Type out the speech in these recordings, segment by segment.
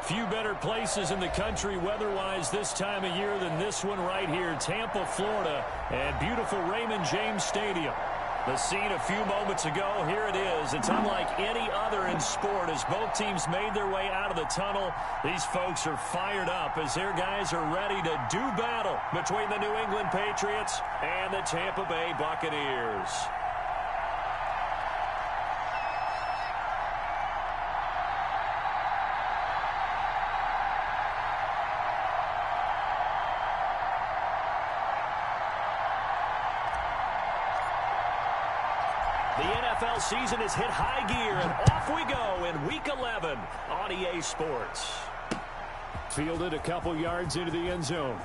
Few better places in the country weather-wise this time of year than this one right here, Tampa, Florida, and beautiful Raymond James Stadium. The scene a few moments ago, here it is. It's unlike any other in sport as both teams made their way out of the tunnel. These folks are fired up as their guys are ready to do battle between the New England Patriots and the Tampa Bay Buccaneers. The NFL season has hit high gear, and off we go in Week 11 on EA Sports. Fielded a couple yards into the end zone.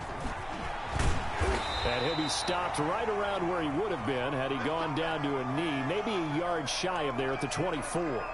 And he'll be stopped right around where he would have been had he gone down to a knee, maybe a yard shy of there at the 24.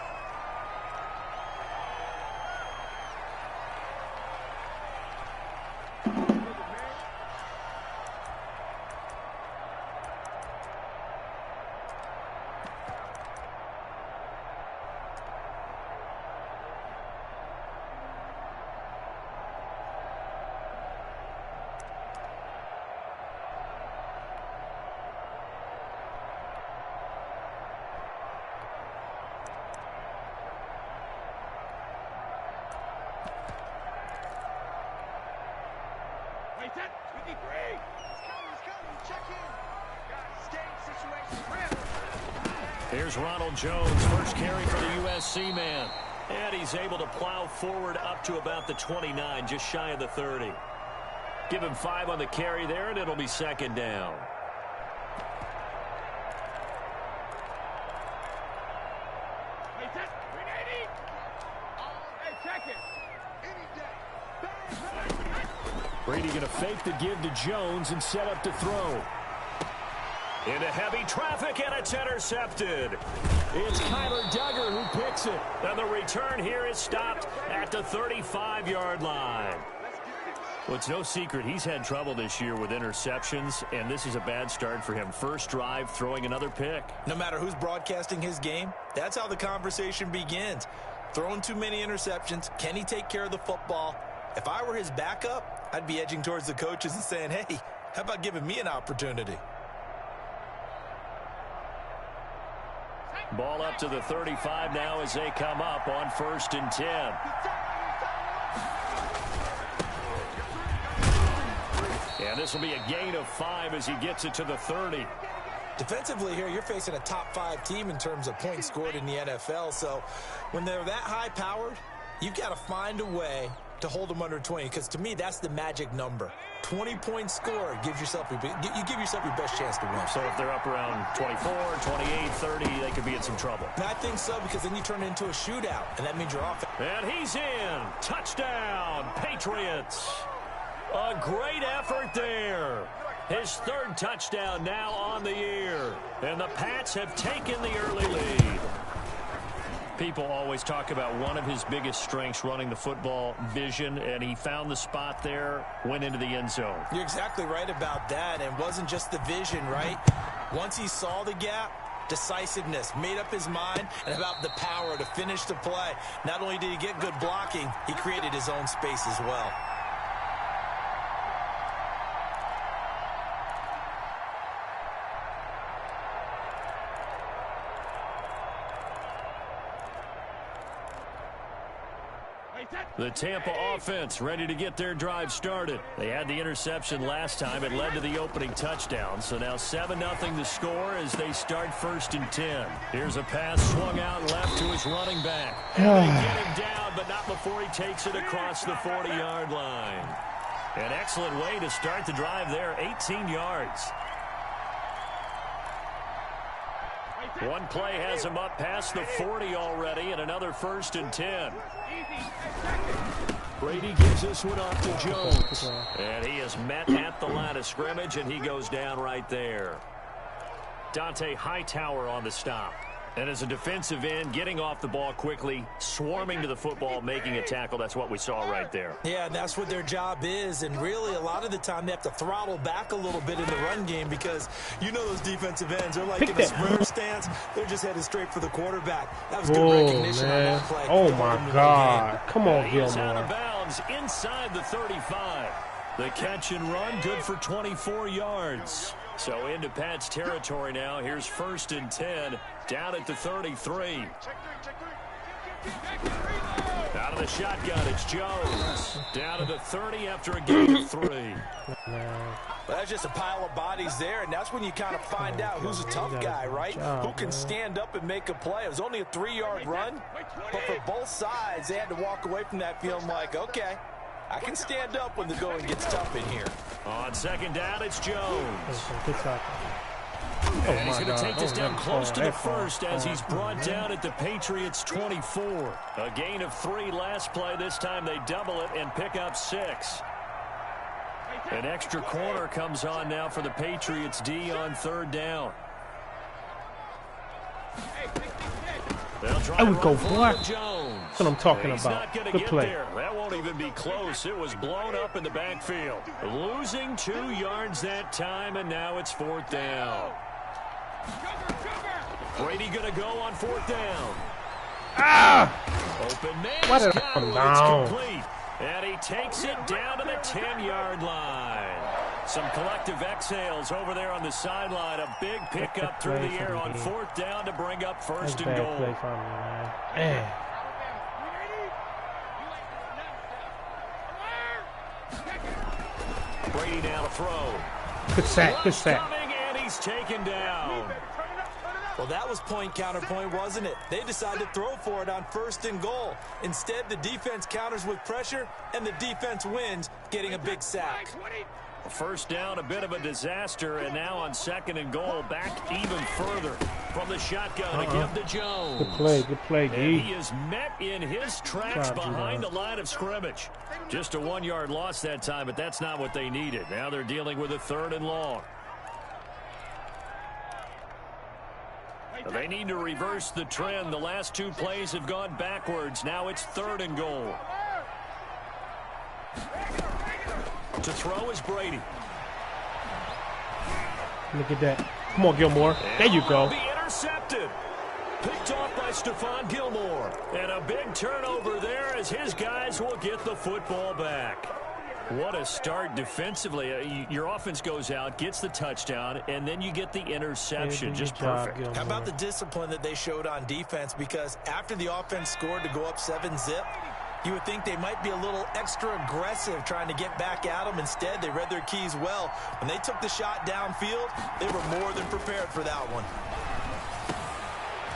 Here's Ronald Jones, first carry for the USC man. And he's able to plow forward up to about the 29, just shy of the 30. Give him 5 on the carry there, and it'll be second down. Brady going to fake the give to Jones and set up to throw. Into heavy traffic, and it's intercepted. It's Kyler Duggar who picks it. And the return here is stopped at the 35-yard line. Well, it's no secret he's had trouble this year with interceptions, and this is a bad start for him. First drive, throwing another pick. No matter who's broadcasting his game, that's how the conversation begins. Throwing too many interceptions, can he take care of the football? If I were his backup, I'd be edging towards the coaches and saying, hey, how about giving me an opportunity? Ball up to the 35 now as they come up on 1st and 10. And this will be a gain of 5 as he gets it to the 30. Defensively here, you're facing a top 5 team in terms of points scored in the NFL. So when they're that high-powered, you've got to find a way to hold them under 20, because to me, that's the magic number. 20 points scored gives yourself you give yourself your best chance to win. So if they're up around 24, 28, 30, they could be in some trouble. And I think so, because then you turn it into a shootout, and that means you're off. And he's in. Touchdown, Patriots. A great effort there. His 3rd touchdown now on the year. And the Pats have taken the early lead. People always talk about one of his biggest strengths, running the football, vision, and he found the spot there, went into the end zone. You're exactly right about that, and it wasn't just the vision, right? Once he saw the gap, decisiveness, made up his mind, and about the power to finish the play. Not only did he get good blocking, he created his own space as well. The Tampa offense ready to get their drive started. They had the interception last time. It led to the opening touchdown. So now 7-0 the score as they start 1st and 10. Here's a pass swung out left to his running back. And they get him down, but not before he takes it across the 40-yard line. An excellent way to start the drive there, 18 yards. One play has him up past the 40 already, and another 1st and 10. Brady gives this one off to Jones. And he is met at the line of scrimmage, and he goes down right there. Dante Hightower on the stop. And as a defensive end, getting off the ball quickly, swarming to the football, making a tackle, that's what we saw right there. Yeah, and that's what their job is. And really, a lot of the time, they have to throttle back a little bit in the run game because you know those defensive ends. They're like in a square stance. They're just headed straight for the quarterback. That was good recognition on that play. Oh, my God. Come on, He's out Gilmore. of bounds inside the 35. The catch and run, good for 24 yards. So into Pat's territory now. Here's 1st and 10, down at the 33. Out of the shotgun, it's Jones. Down to the 30 after a gain of 3. Well, that's just a pile of bodies there, and that's when you kind of find out who's a tough guy, right? Who can stand up and make a play. It was only a 3-yard run, but for both sides, they had to walk away from that feeling like, okay, I can stand up when the going gets tough in here. On 2nd down, it's Jones. Oh, He's going to take this down close to the far. 1st as he's brought down at the Patriots' 24. A gain of 3 last play. This time they double it and pick up 6. An extra corner comes on now for the Patriots D on 3rd down. There we go, boy. That's what I'm talking about. Good play. That won't even be close. It was blown up in the backfield. Losing 2 yards that time, and now it's 4th down. Brady going to go on 4th down. Open man. What a down. Complete. And he takes it down to the 10-yard line. Some collective exhales over there on the sideline. A big pickup through the air on 4th down to bring up 1st and goal. Play for me, man. Brady now to throw. Good sack. Good sack. Coming, and he's taken down. Well, that was point counterpoint, wasn't it? They decided to throw for it on 1st and goal. Instead, the defense counters with pressure, and the defense wins, getting a big sack. 1st down, a bit of a disaster, and now on 2nd and goal, back even further from the shotgun to give to Jones. Good play, D. And he is met in his tracks behind the line of scrimmage. Just a 1-yard loss that time, but that's not what they needed. Now they're dealing with a 3rd and long. They need to reverse the trend. The last 2 plays have gone backwards. Now it's 3rd and goal. To throw is Brady. Look at that. Come on, Gilmore. There you go. Be intercepted. Picked off by Stephon Gilmore. And a big turnover there as his guys will get the football back. What a start defensively. Your offense goes out, gets the touchdown, and then you get the interception. Just perfect. How about the discipline that they showed on defense? Because after the offense scored to go up 7-zip, you would think they might be a little extra aggressive trying to get back at them. Instead, they read their keys well. When they took the shot downfield, they were more than prepared for that one.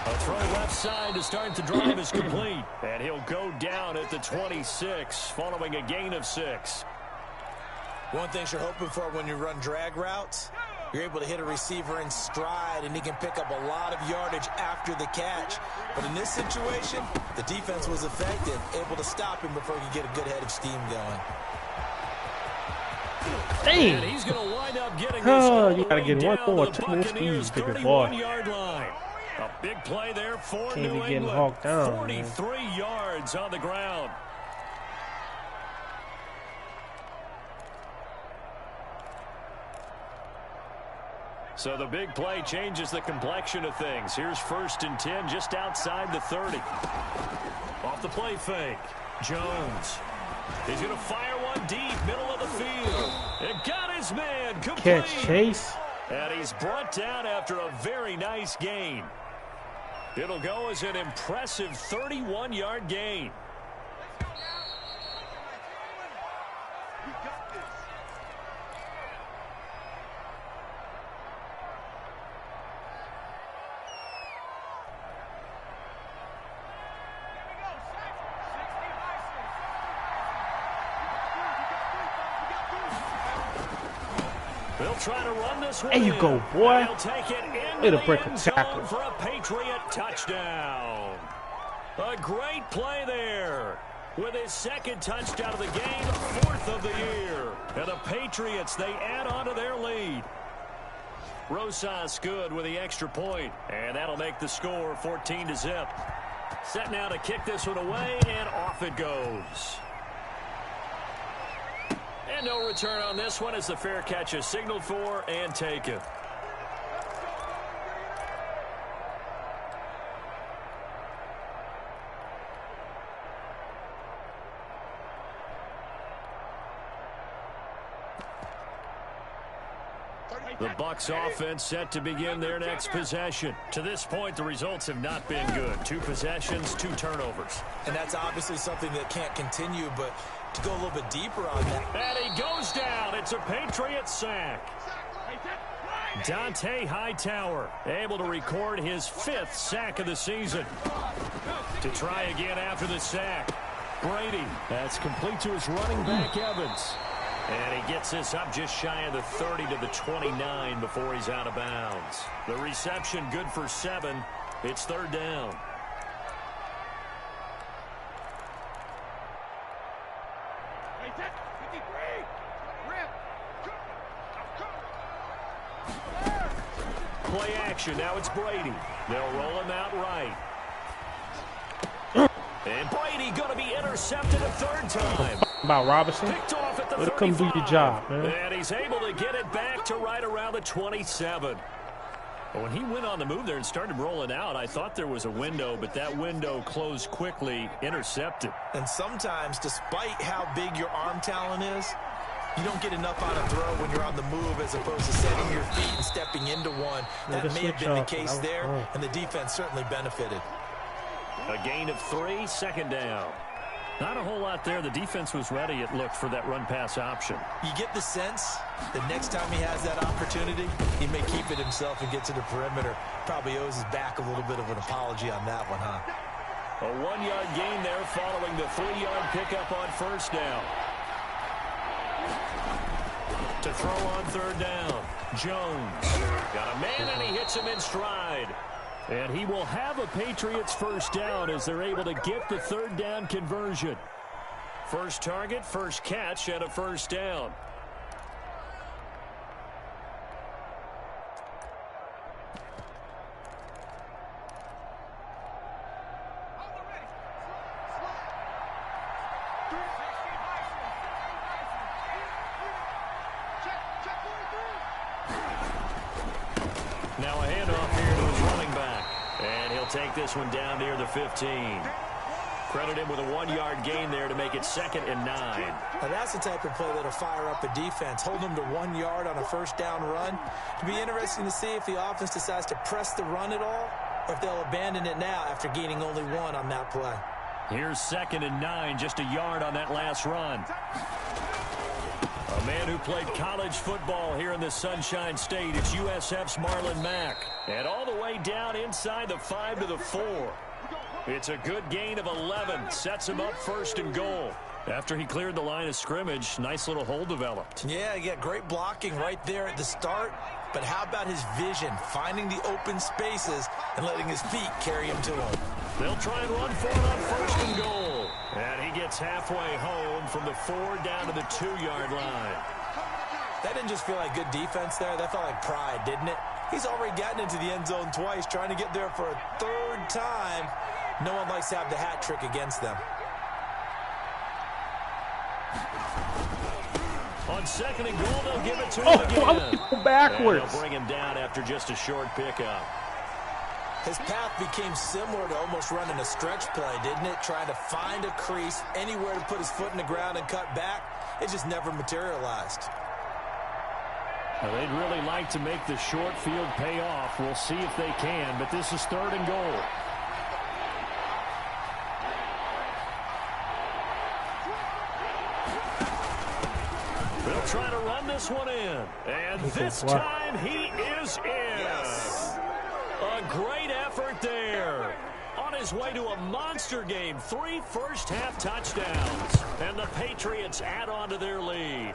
A throw left side to start the drive is complete. And he'll go down at the 26 following a gain of 6. One thing you're hoping for when you run drag routes, you're able to hit a receiver in stride, and he can pick up a lot of yardage after the catch. But in this situation, the defense was effective, able to stop him before he could get a good head of steam going. Dang. And he's going to wind up getting this You got to get one more. Turn this speed, big boy. 31-yard line. A big play there for Can't New be getting England. hawked down, 43 yards on the ground. So the big play changes the complexion of things. Here's 1st and 10 just outside the 30. Off the play fake. Jones. He's going to fire one deep, middle of the field. It got his man. Complete. Catch, Chase. And he's brought down after a very nice gain. It'll go as an impressive 31-yard gain. They'll try to run this one. There you go, boy. They'll take it in It'll break a tackle for a Patriot touchdown. A great play there. With his 2nd touchdown of the game, 4th of the year. And the Patriots, they add on to their lead. Rosas good with the extra point, and that'll make the score 14-0. Set now to kick this one away, and off it goes. And no return on this one as the fair catch is signaled for and taken. The Bucs offense set to begin their next possession. To this point, the results have not been good. 2 possessions, 2 turnovers. And that's obviously something that can't continue, but to go a little bit deeper on that. And he goes down. It's a Patriots sack. Dante Hightower able to record his 5th sack of the season. To try again after the sack. Brady, that's complete to his running back, Evans. And he gets this up just shy of the 30 to the 29 before he's out of bounds. The reception good for 7. It's 3rd down. Play action. Now it's Brady. They'll roll him out right. And Brady going to be intercepted a 3rd time. About Robinson. Picked off at the 35. Come do your job, man. And he's able to get it back to right around the 27. When he went on the move there and started rolling out, I thought there was a window, but that window closed quickly, intercepted. And sometimes, despite how big your arm talent is, you don't get enough on a throw when you're on the move as opposed to setting your feet and stepping into one. That may have been the case there, and the defense certainly benefited. A gain of 3, 2nd down. Not a whole lot there. The defense was ready, it looked, for that run-pass option. You get the sense that next time he has that opportunity, he may keep it himself and get to the perimeter. Probably owes his back a little bit of an apology on that one, huh? A 1-yard gain there following the 3-yard pickup on 1st down. To throw on 3rd down. Jones. Got a man, and he hits him in stride. And he will have a Patriots 1st down as they're able to get the 3rd down conversion. First target, first catch, and a 1st down. Now a handoff here to his running back. And he'll take this one down near the 15. Credit him with a 1-yard gain there to make it 2nd and 9. Now that's the type of play that'll fire up a defense. Hold them to 1 yard on a 1st down run. It'll be interesting to see if the offense decides to press the run at all, or if they'll abandon it now after gaining only 1 on that play. Here's 2nd and 9, just a yard on that last run. A man who played college football here in the Sunshine State. It's USF's Marlon Mack. And all the way down inside the 5 to the 4. It's a good gain of 11. Sets him up 1st and goal. After he cleared the line of scrimmage, nice little hole developed. Yeah, he got great blocking right there at the start. But how about his vision, finding the open spaces and letting his feet carry him to them? They'll try and run for it on 1st and goal. And he gets halfway home from the 4 down to the 2-yard line. That didn't just feel like good defense there. That felt like pride, didn't it? He's already gotten into the end zone twice, trying to get there for a 3rd time. No one likes to have the hat trick against them. On 2nd and goal, they'll give it to him again. Go backwards. And they'll bring him down after just a short pickup. His path became similar to almost running a stretch play, didn't it? Trying to find a crease, anywhere to put his foot in the ground and cut back. It just never materialized. Well, they'd really like to make the short field pay off. We'll see if they can, but this is 3rd and goal. They'll try to run this one in. And this time he is in. Yes. A great effort there. On his way to a monster game. 3 first-half touchdowns. And the Patriots add on to their lead.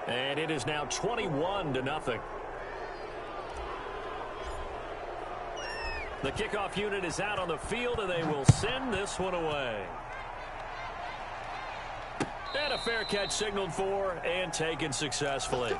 And it is now 21-0. The kickoff unit is out on the field, and they will send this one away. And a fair catch signaled for and taken successfully.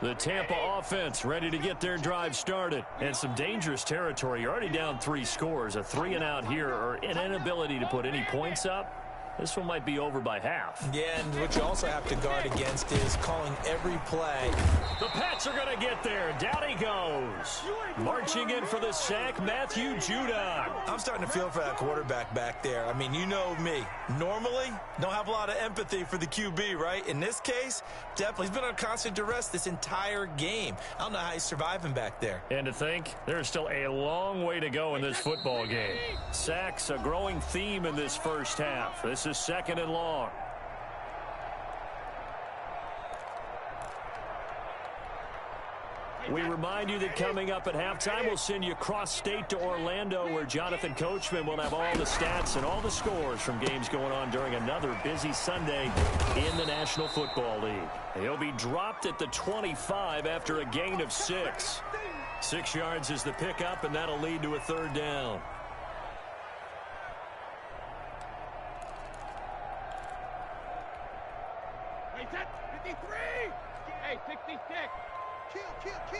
The Tampa offense ready to get their drive started. And some dangerous territory. You're already down 3 scores. A 3 and out here, or an inability to put any points up. This one might be over by half. Yeah, and what you also have to guard against is calling every play. The Pats are going to get there. Down he goes. Marching in for the sack, Matthew Judon. I'm starting to feel for that quarterback back there. I mean, you know me. Normally, don't have a lot of empathy for the QB, right? In this case, definitely. He's been on constant duress this entire game. I don't know how he's surviving back there. And to think, there's still a long way to go in this football game. Sacks, a growing theme in this first half. This is 2nd and long. We remind you that coming up at halftime, we'll send you cross-state to Orlando, where Jonathan Coachman will have all the stats and all the scores from games going on during another busy Sunday in the National Football League. He'll be dropped at the 25 after a gain of 6. 6 yards is the pickup, and that'll lead to a 3rd down. Hey, 66. Kill. Check 50.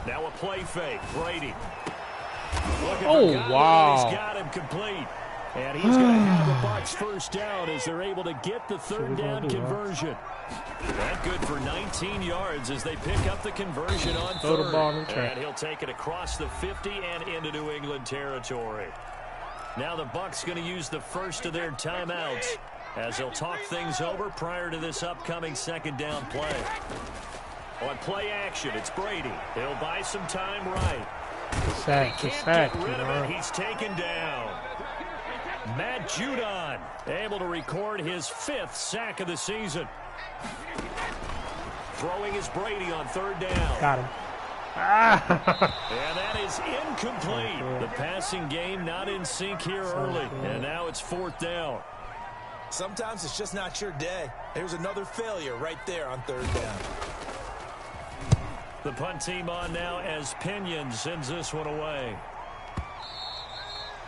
Now a play fake. Brady. Oh, wow. He's got him complete. And he's going to have the Bucs first down as they're able to get the 3rd down conversion. That good for 19 yards as they pick up the conversion on 3rd. And he'll take it across the 50 and into New England territory. Now the Bucs going to use the first of their timeouts as they'll talk things over prior to this upcoming 2nd down play. On play action, it's Brady. He'll buy some time right. Sack, He can't get rid of it. He's taken down. Matt Judon able to record his 5th sack of the season. Throwing is Brady on 3rd down. Got him. And that is incomplete. The passing game not in sync here early. And now it's 4th down. Sometimes it's just not your day. Here's another failure right there on 3rd down. The punt team on now as Pinion sends this one away.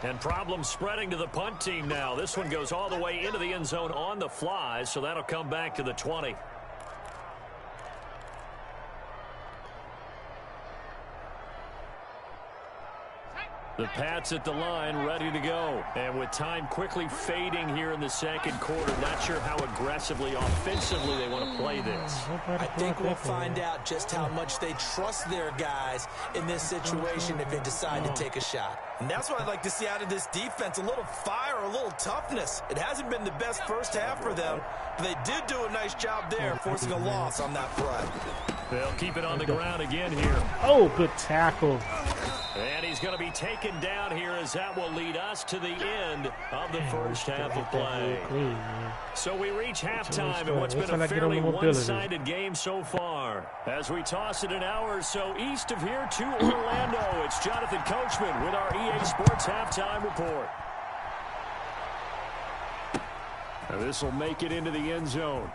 And problems spreading to the punt team now. This one goes all the way into the end zone on the fly, so that'll come back to the 20. The Pats at the line, ready to go. And with time quickly fading here in the 2nd quarter, not sure how aggressively, offensively they want to play this. I think we'll find out just how much they trust their guys in this situation if they decide to take a shot. And that's what I'd like to see out of this defense, a little fire, a little toughness. It hasn't been the best first half for them, but they did do a nice job there, forcing a loss on that play. They'll keep it on the ground again here. Oh, good tackle. And he's going to be taken down here as that will lead us to the end of the first half of play. So we reach halftime in what's been a fairly one-sided game so far. As we toss it an hour or so east of here to Orlando, it's Jonathan Coachman with our EA Sports Halftime Report. This will make it into the end zone.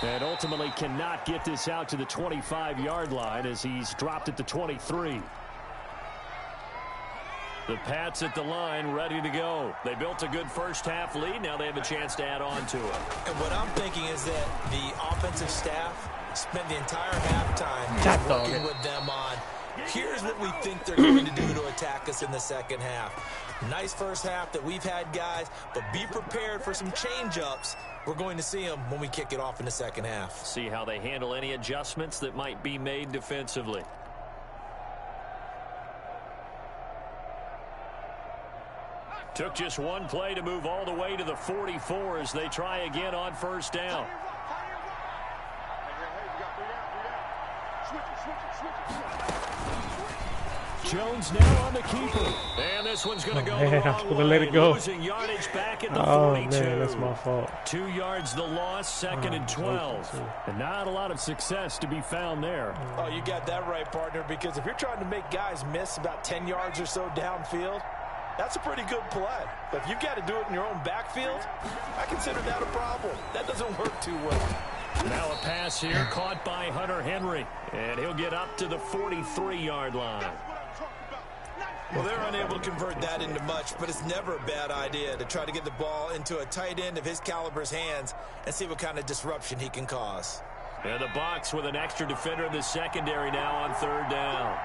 And ultimately cannot get this out to the 25-yard line as he's dropped at the 23. The Pats at the line ready to go. They built a good first half lead. Now they have a chance to add on to it. And what I'm thinking is that the offensive staff spent the entire halftime working with them on, here's what we think they're going to do to attack us in the 2nd half. Nice first half that we've had, guys, but be prepared for some change-ups. We're going to see them when we kick it off in the 2nd half. See how they handle any adjustments that might be made defensively. Took just one play to move all the way to the 44 as they try again on 1st down. Jones now on the keeper. And this one's going to go the wrong way. Let it go. Losing yardage back at the 42. Man, that's my fault. 2 yards the loss, 2nd and 12. And not a lot of success to be found there. Oh, you got that right, partner, because if you're trying to make guys miss about 10 yards or so downfield, that's a pretty good play. But if you've got to do it in your own backfield, I consider that a problem. That doesn't work too well. Now a pass here caught by Hunter Henry. And he'll get up to the 43-yard line. Well, they're unable to convert that into much, but it's never a bad idea to try to get the ball into a tight end of his caliber's hands and see what kind of disruption he can cause. And the Bucs with an extra defender in the secondary now on 3rd down.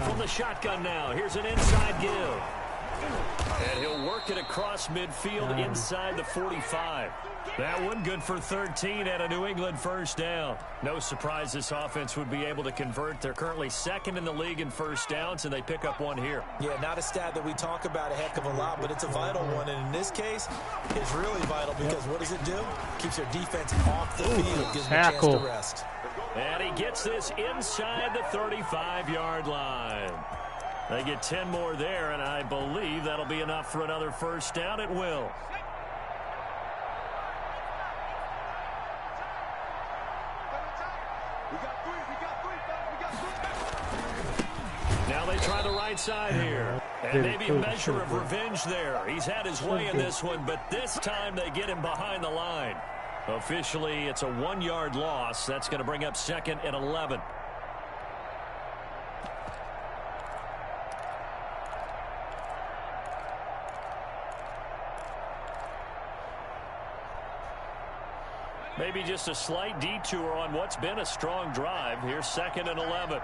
From the shotgun now, here's an inside give. And he'll work it across midfield inside the 45. That one good for 13 at a New England 1st down. No surprise this offense would be able to convert. They're currently 2nd in the league in 1st downs, and they pick up one here. Yeah, not a stat that we talk about a heck of a lot, but it's a vital one. And in this case, it's really vital because what does it do? Keeps their defense off the field, gives them a chance to rest. And he gets this inside the 35-yard line. They get 10 more there, and I believe that'll be enough for another 1st down. It will. Now they try the right side here. And maybe a measure of revenge there. He's had his way in this one, but this time they get him behind the line. Officially, it's a 1-yard loss. That's going to bring up 2nd and 11. Maybe just a slight detour on what's been a strong drive. Here's 2nd and 11.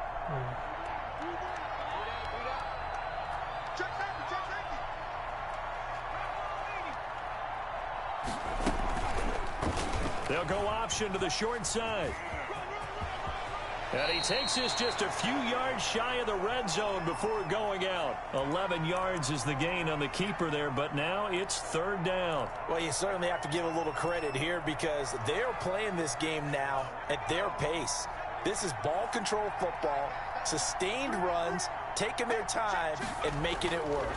They'll go option to the short side. And he takes this just a few yards shy of the red zone before going out. 11 yards is the gain on the keeper there, but now it's 3rd down. Well, you certainly have to give a little credit here because they're playing this game now at their pace. This is ball control football, sustained runs, taking their time, and making it work.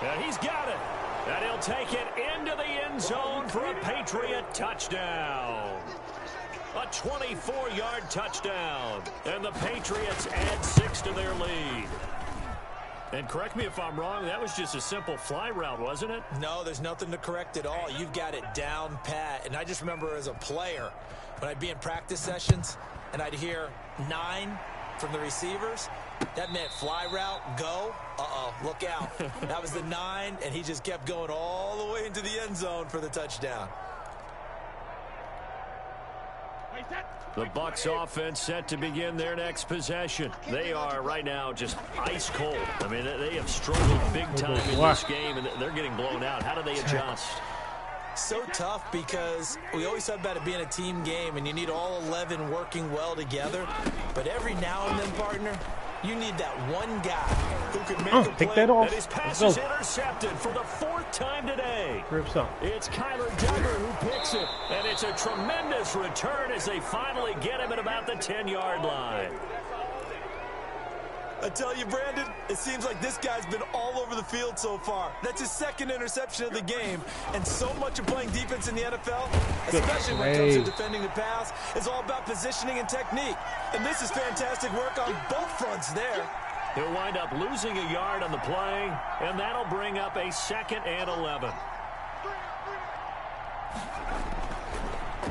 And he's got it. And he'll take it into the end zone for a Patriot touchdown. A 24-yard touchdown. And the Patriots add 6 to their lead. And correct me if I'm wrong, that was just a simple fly route, wasn't it? No, there's nothing to correct at all. You've got it down pat. And I just remember as a player, when I'd be in practice sessions, and I'd hear 9 from the receivers, that meant fly route, go, look out. That was the 9, and he just kept going all the way into the end zone for the touchdown. The Bucs offense set to begin their next possession. They are right now just ice cold. I mean, they have struggled big time in this game, and they're getting blown out. How do they adjust? So tough because we always talk about it being a team game, and you need all 11 working well together. But every now and then, partner, you need that one guy who can make a play. Take that off. And his pass is intercepted for the 4th time today. Rips up. It's Kyler Duggar who picks it. And it's a tremendous return as they finally get him at about the 10-yard line. I tell you, Brandon, it seems like this guy's been all over the field so far. That's his 2nd interception of the game. And so much of playing defense in the NFL, especially when it comes to defending the pass, is all about positioning and technique. And this is fantastic work on both fronts there. He'll wind up losing a yard on the play, and that'll bring up a 2nd and 11.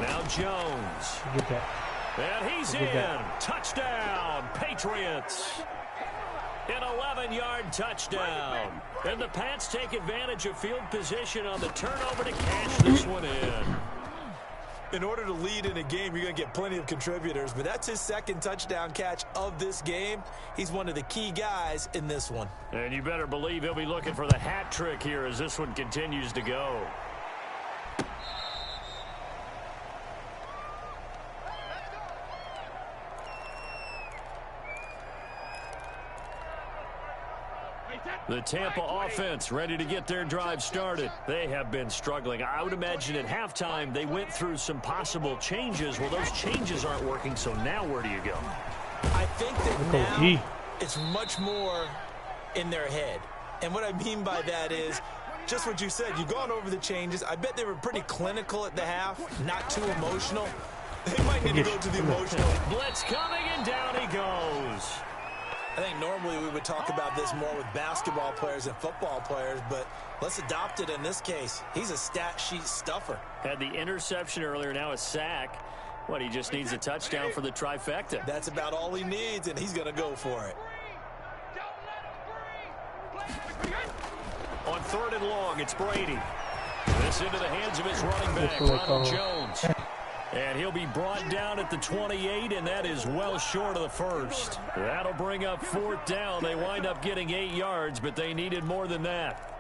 Now Jones. Get that. And he's in. Touchdown, Patriots. An 11-yard touchdown. And the Pats take advantage of field position on the turnover to cash this one in. In order to lead in a game, you're going to get plenty of contributors, but that's his 2nd touchdown catch of this game. He's one of the key guys in this one. And you better believe he'll be looking for the hat trick here as this one continues to go. The Tampa offense ready to get their drive started. They have been struggling. I would imagine at halftime they went through some possible changes. Well, those changes aren't working, so now where do you go? I think that now it's much more in their head. And what I mean by that is just what you said. You've gone over the changes. I bet they were pretty clinical at the half, not too emotional. They might need to go to the emotional. Blitz coming, and down he goes. I think normally we would talk about this more with basketball players and football players, but let's adopt it in this case. He's a stat sheet stuffer. Had the interception earlier, now a sack. What, he just needs a touchdown for the trifecta. That's about all he needs, and he's going to go for it. On 3rd and long, it's Brady. This into the hands of his running back, Ronald Jones. And he'll be brought down at the 28, and that is well short of the first. That'll bring up 4th down. They wind up getting 8 yards, but they needed more than that.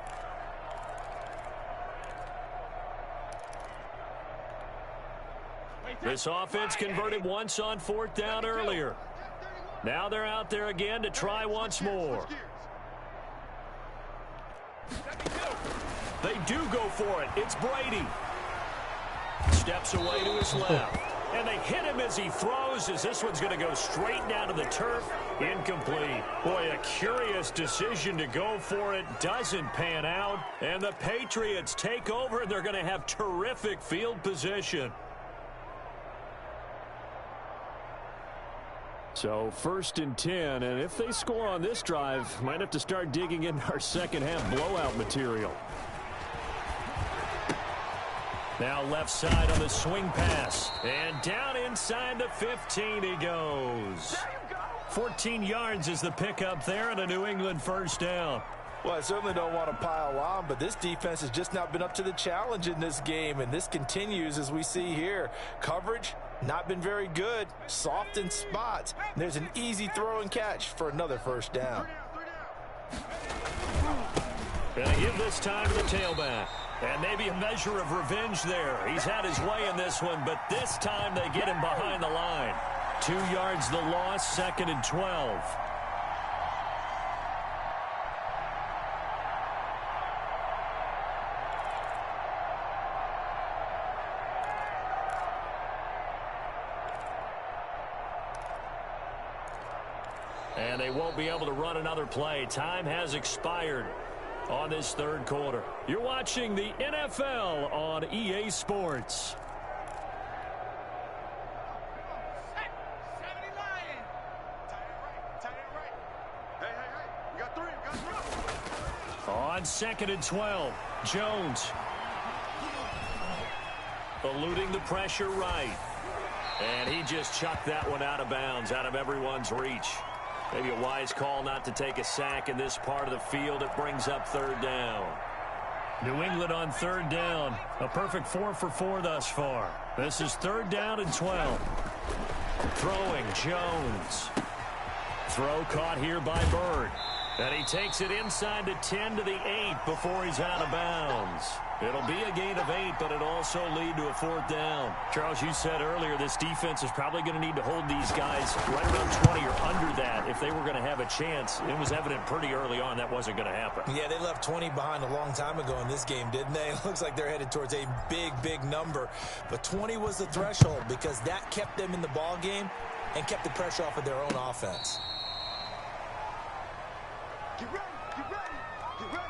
This offense converted once on 4th down earlier. Now they're out there again to try once more. They do go for it. It's Brady. Steps away to his left. And they hit him as he throws, as this one's going to go straight down to the turf. Incomplete. Boy, a curious decision to go for it. Doesn't pan out. And the Patriots take over, and they're going to have terrific field position. So 1st and 10, and if they score on this drive, might have to start digging into our second half blowout material. Now left side on the swing pass, and down inside the 15 he goes. 14 yards is the pickup there, and a New England 1st down. Well, I certainly don't want to pile on, but this defense has just not been up to the challenge in this game, and this continues as we see here. Coverage, not been very good, soft in spots. There's an easy throw and catch for another 1st down. Gonna give this time to the tailback. And maybe a measure of revenge there. He's had his way in this one, but this time they get him behind the line. 2 yards the loss, 2nd and 12. And they won't be able to run another play. Time has expired on this 3rd quarter. You're watching the NFL on EA Sports. On 2nd and 12, Jones. Eluding the pressure right. And he just chucked that one out of bounds, out of everyone's reach. Maybe a wise call not to take a sack in this part of the field. It brings up 3rd down. New England on 3rd down. A perfect 4 for 4 thus far. This is 3rd down and 12. Throwing, Jones. Throw caught here by Bird. And he takes it inside the 10 to the 8 before he's out of bounds. It'll be a gain of 8, but it'll also lead to a 4th down. Charles, you said earlier this defense is probably going to need to hold these guys right around 20 or under that if they were going to have a chance. It was evident pretty early on that wasn't going to happen. Yeah, they left 20 behind a long time ago in this game, didn't they? It looks like they're headed towards a big, big number. But 20 was the threshold because that kept them in the ball game and kept the pressure off of their own offense. Get ready, get ready, get ready.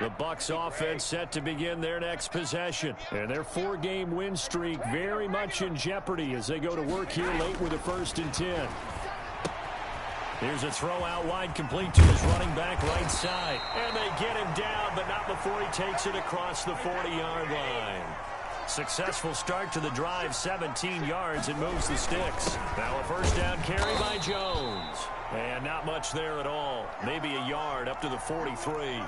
The Bucs offense set to begin their next possession. And their 4-game win streak very much in jeopardy as they go to work here late with a 1st and 10. Here's a throw out wide, complete to his running back right side. And they get him down, but not before he takes it across the 40-yard line. Successful start to the drive, 17 yards, and moves the sticks. Now a 1st down carry by Jones. And not much there at all. Maybe a yard up to the 43.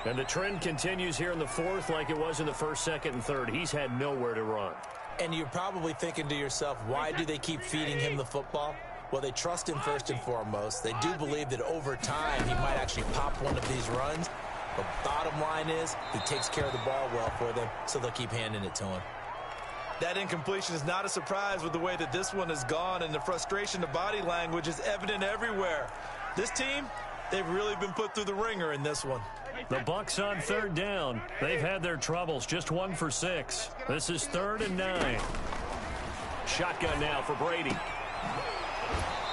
And the trend continues here in the 4th like it was in the 1st, 2nd, and 3rd. He's had nowhere to run. And you're probably thinking to yourself, why do they keep feeding him the football? Well, they trust him first and foremost. They do believe that over time he might actually pop one of these runs. But bottom line is he takes care of the ball well for them, so they'll keep handing it to him. That incompletion is not a surprise with the way that this one has gone, and the frustration, the body language is evident everywhere. This team, they've really been put through the ringer in this one. The Bucs on 3rd down. They've had their troubles, just 1 for 6. This is 3rd and 9. Shotgun now for Brady.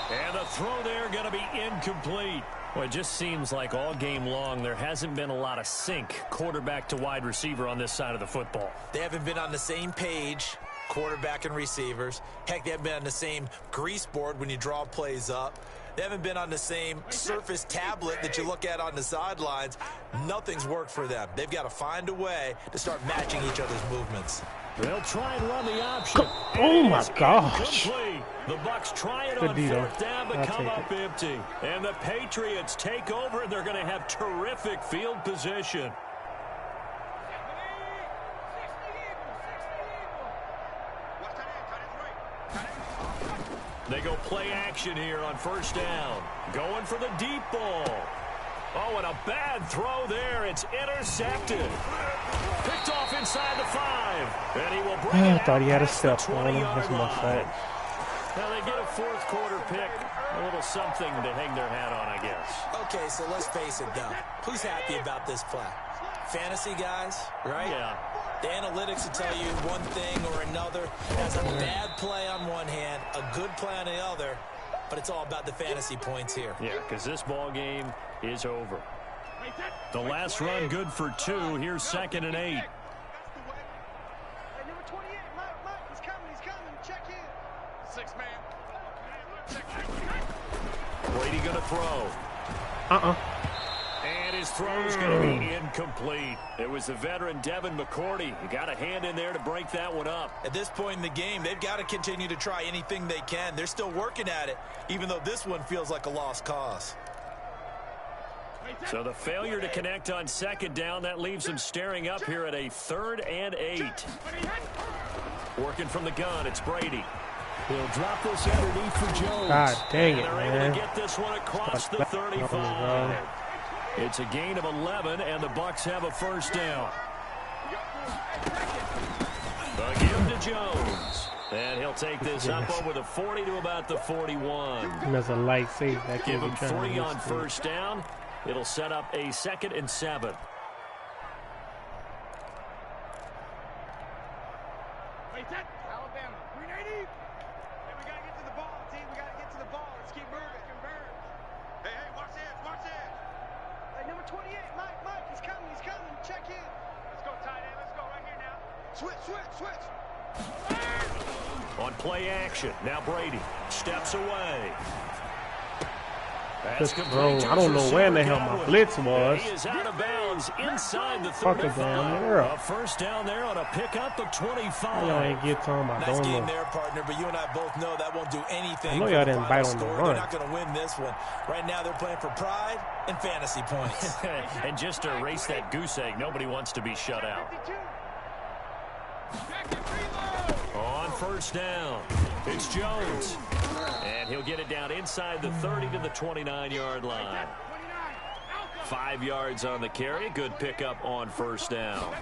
And the throw there going to be incomplete. Well, it just seems like all game long there hasn't been a lot of sync quarterback to wide receiver on this side of the football. They haven't been on the same page, quarterback and receivers. Heck, they haven't been on the same grease board when you draw plays up. They haven't been on the same Surface tablet that you look at on the sidelines. Nothing's worked for them. They've got to find a way to start matching each other's movements. They'll try and run the option. Oh, my gosh. The Bucks try it on fourth down, but come up empty. And the Patriots take over, and they're going to have terrific field position. They go play action here on first down. Going for the deep ball. Oh, and a bad throw there. It's intercepted. Picked off inside the 5. And he will bring it I thought he had a step on him. That's my fault. Now they get a fourth quarter pick. A little something to hang their hat on, I guess. Okay, so let's face it, though. Who's happy about this play? Fantasy guys, right? Yeah. The analytics will tell you one thing or another. That's a bad play on one hand, a good play on the other, but it's all about the fantasy points here. Yeah, because this ball game is over. The last run good for 2. Here's 2nd and 8. Number 28, Mike, he's coming. Check in. 6 man. Brady going to throw. And his throw's going to be incomplete. It was the veteran Devin McCourty. He got a hand in there to break that one up. At this point in the game, they've got to continue to try anything they can. They're still working at it, even though this one feels like a lost cause. So the failure to connect on 2nd down, that leaves them staring up here at a 3rd and 8. Working from the gun, it's Brady. He'll drop this underneath for Jones. God dang it, and they're able to get this one across the 35. It's a gain of 11, and the Bucks have a first down. The give to Jones. And he'll take this up over the 40 to about the 41. There's a light save. Give him 3 on first down. It'll set up a 2nd and 7. Alabama. 380. Hey, we got to get to the ball, team. We got to get to the ball. Let's keep moving. Converge. Hey, watch this. Hey, number 28, Mike, he's coming. Check in. Let's go, tight end. Let's go right here now. Switch. On play action, now Brady steps away. Just throw. I don't know where in the hell my blitz was. He is out of bounds inside the Fucking 35. damn world. A first down there on a pickup of 25. Y'all ain't get talking about. Nice Don't game know. there, partner, but you and I both know that won't do anything. I know for y'all the didn't final bite on the score. run. They're not going to win this one. Right now, they're playing for pride and fantasy points. And just to erase that goose egg, nobody wants to be shut out. On first down, it's Jones. And he'll get it down inside the 30 to the 29-yard line. 5 yards on the carry. Good pickup on first down.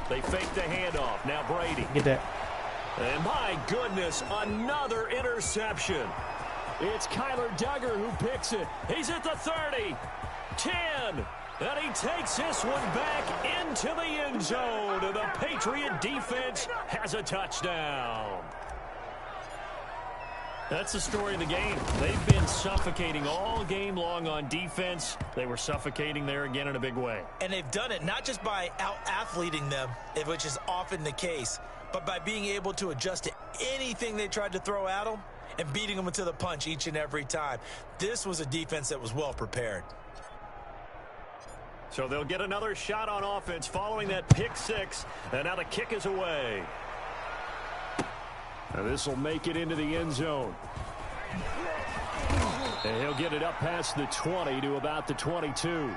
They fake the handoff. Now Brady. Get that. And my goodness, another interception. It's Kyler Duggar who picks it. He's at the 30, 10, and he takes this one back into the end zone. And the Patriot defense has a touchdown. That's the story of the game. They've been suffocating all game long on defense. They were suffocating there again in a big way. And they've done it not just by out-athleting them, which is often the case, but by being able to adjust to anything they tried to throw at them and beating them to the punch each and every time. This was a defense that was well prepared. So they'll get another shot on offense following that pick 6, and now the kick is away. And this will make it into the end zone. And he'll get it up past the 20 to about the 22.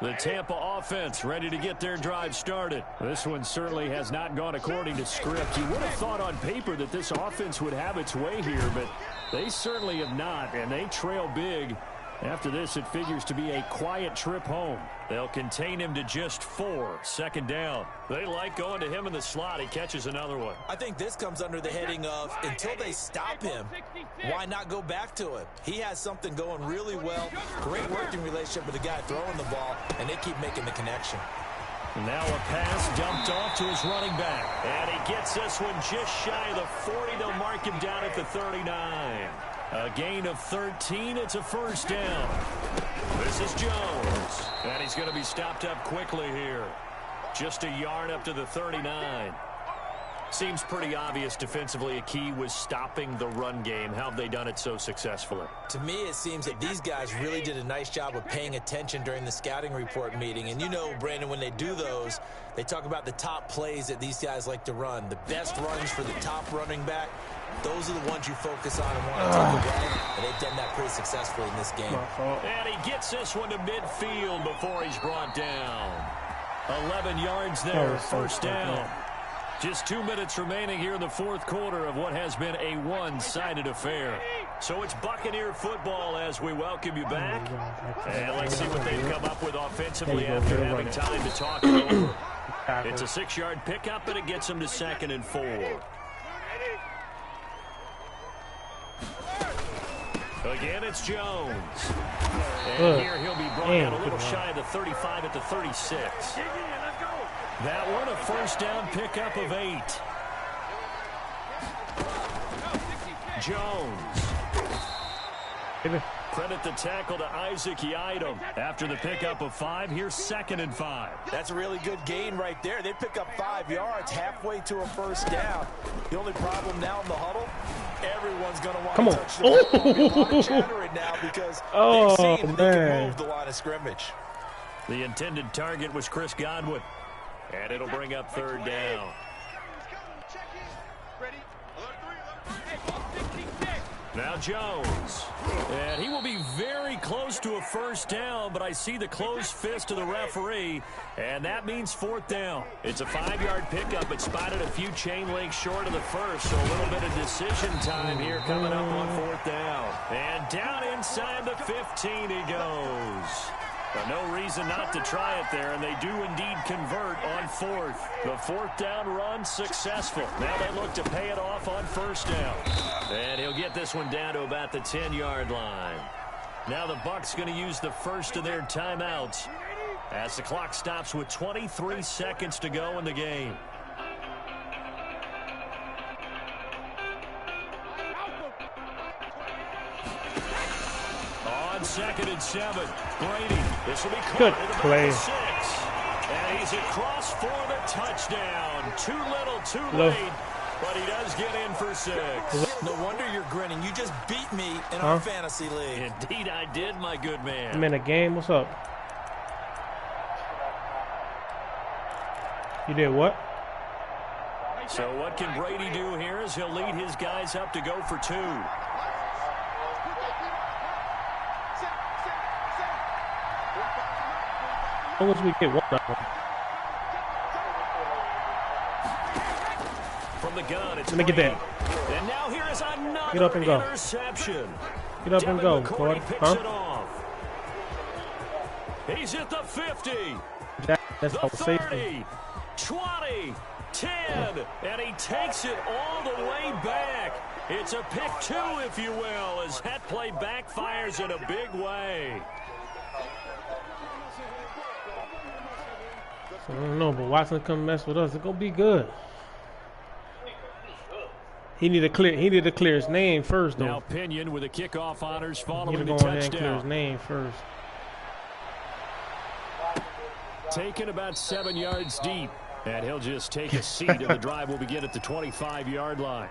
The Tampa offense ready to get their drive started. This one certainly has not gone according to script. You would have thought on paper that this offense would have its way here, but they certainly have not, and they trail big After this, it figures to be a quiet trip home. They'll contain him to just 4. Second down. They like going to him in the slot. He catches another one. I think this comes under the heading of until they stop him, why not go back to him? He has something going really well. Great working relationship with the guy throwing the ball, and they keep making the connection. Now a pass dumped off to his running back. And he gets this one just shy of the 40. They'll mark him down at the 39. A gain of 13. It's a first down. This is Jones. And he's going to be stopped up quickly here. Just a yard up to the 39. Seems pretty obvious defensively a key was stopping the run game. How have they done it so successfully? To me, it seems that these guys really did a nice job of paying attention during the scouting report meeting. And you know, Brandon, when they do those, they talk about the top plays that these guys like to run. The best runs for the top running back, those are the ones you focus on and want to take away. And they've done that pretty successfully in this game. And he gets this one to midfield before he's brought down. 11 yards there, first down. Just 2 minutes remaining here in the fourth quarter of what has been a one-sided affair. So it's Buccaneer football as we welcome you back. And let's see what they've come up with offensively after having time to talk it over. It's a 6-yard pickup, and it gets them to 2nd and 4. Again, it's Jones. And here he'll be brought out a little shy of the 35 at the 36. That one, a first down pickup of 8. Jones. Credit the tackle to Isaac Yiadom. After the pickup of 5, here's 2nd and 5. That's a really good gain right there. They pick up 5 yards halfway to a first down. The only problem now in the huddle, everyone's going to want to touch the ball. A lot of chattering now because they've seen they can move the line of scrimmage. The intended target was Chris Godwin. And it'll bring up 3rd down. Now Jones. And he will be very close to a first down, but I see the closed fist of the referee, and that means 4th down. It's a 5-yard pickup, but spotted a few chain links short of the first, so a little bit of decision time here coming up on 4th down. And down inside the 15 he goes. But no reason not to try it there, and they do indeed convert on 4th. The 4th down run successful. Now they look to pay it off on 1st down. And he'll get this one down to about the 10-yard line. Now the Bucs going to use the first of their timeouts as the clock stops with 23 seconds to go in the game. On 2nd and 7, Brady. This will be caught good at the play. 6. And he's across for the touchdown. Too little, too late. But he does get in for 6. No wonder you're grinning. You just beat me in our fantasy league. Indeed I did, my good man. I'm in a game. What's up? You did what? So what can Brady do here as he'll lead his guys up to go for 2. How much we get? 1 From the gun, it's Let me get that. And now here is another Get up and go. interception. Get up and go, McCourty Claude. picks it off. He's at the 50. That's The our 30, safety. 20, 10, and he takes it all the way back. It's a pick 2, if you will, as that play backfires in a big way. I don't know, but Watson come mess with us. It's gonna be good. He need to clear his name first, though. Now Pinion with the kickoff honors following He the need to go in there and touchdown. clear his name first. Taken about 7 yards deep, and he'll just take a seat, and the drive will begin at the 25-yard line.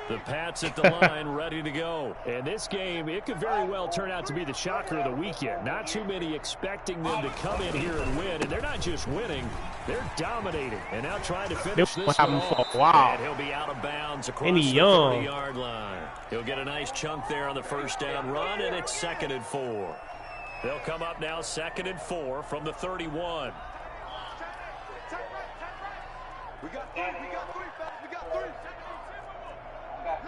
The Pats at the line, ready to go. And this game, it could very well turn out to be the shocker of the weekend. Not too many expecting them to come in here and win. And they're not just winning, they're dominating. And now trying to finish this one off. Wow. And he'll be out of bounds across And the he young. 30-yard line. He'll get a nice chunk there on the first down run, and it's 2nd and 4. They'll come up now 2nd and 4 from the 31. We got 3, we got 3, fellas, we got 3. That's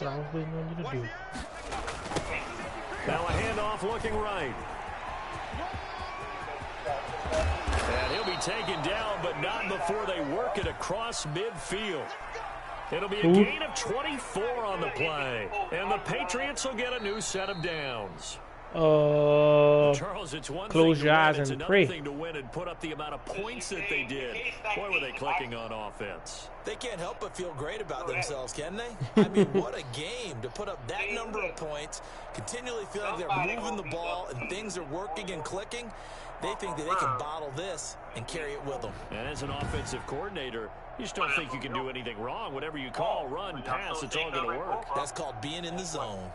what I was waiting on you to do. Now a handoff looking right. And he'll be taken down, but not before they work it across midfield. It'll be a gain of 24 on the play. And the Patriots will get a new set of downs. Charles, it's one close thing your to win, eyes it's and another pray. thing to win and put up the amount of points that they did. Boy, were they clicking on offense. They can't help but feel great about themselves, can they? I mean, what a game to put up that number of points, continually feel like they're moving the ball and things are working and clicking. They think that they can bottle this and carry it with them. And as an offensive coordinator, you just don't think you can do anything wrong. Whatever you call, run, pass, it's all going to work. That's called being in the zone.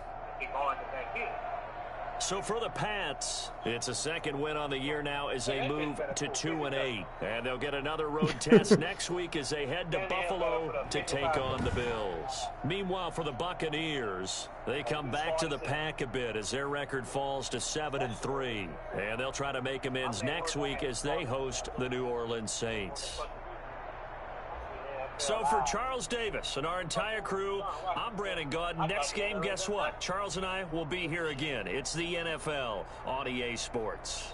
So for the Pats, it's a second win on the year now as they move to 2-8. And they'll get another road test next week as they head to Buffalo to take on the Bills. Meanwhile, for the Buccaneers, they come back to the pack a bit as their record falls to 7-3. And they'll try to make amends next week as they host the New Orleans Saints. So for Charles Davis and our entire crew, I'm Brandon Gaudin. Next game, guess what? Charles and I will be here again. It's the NFL on EA Sports.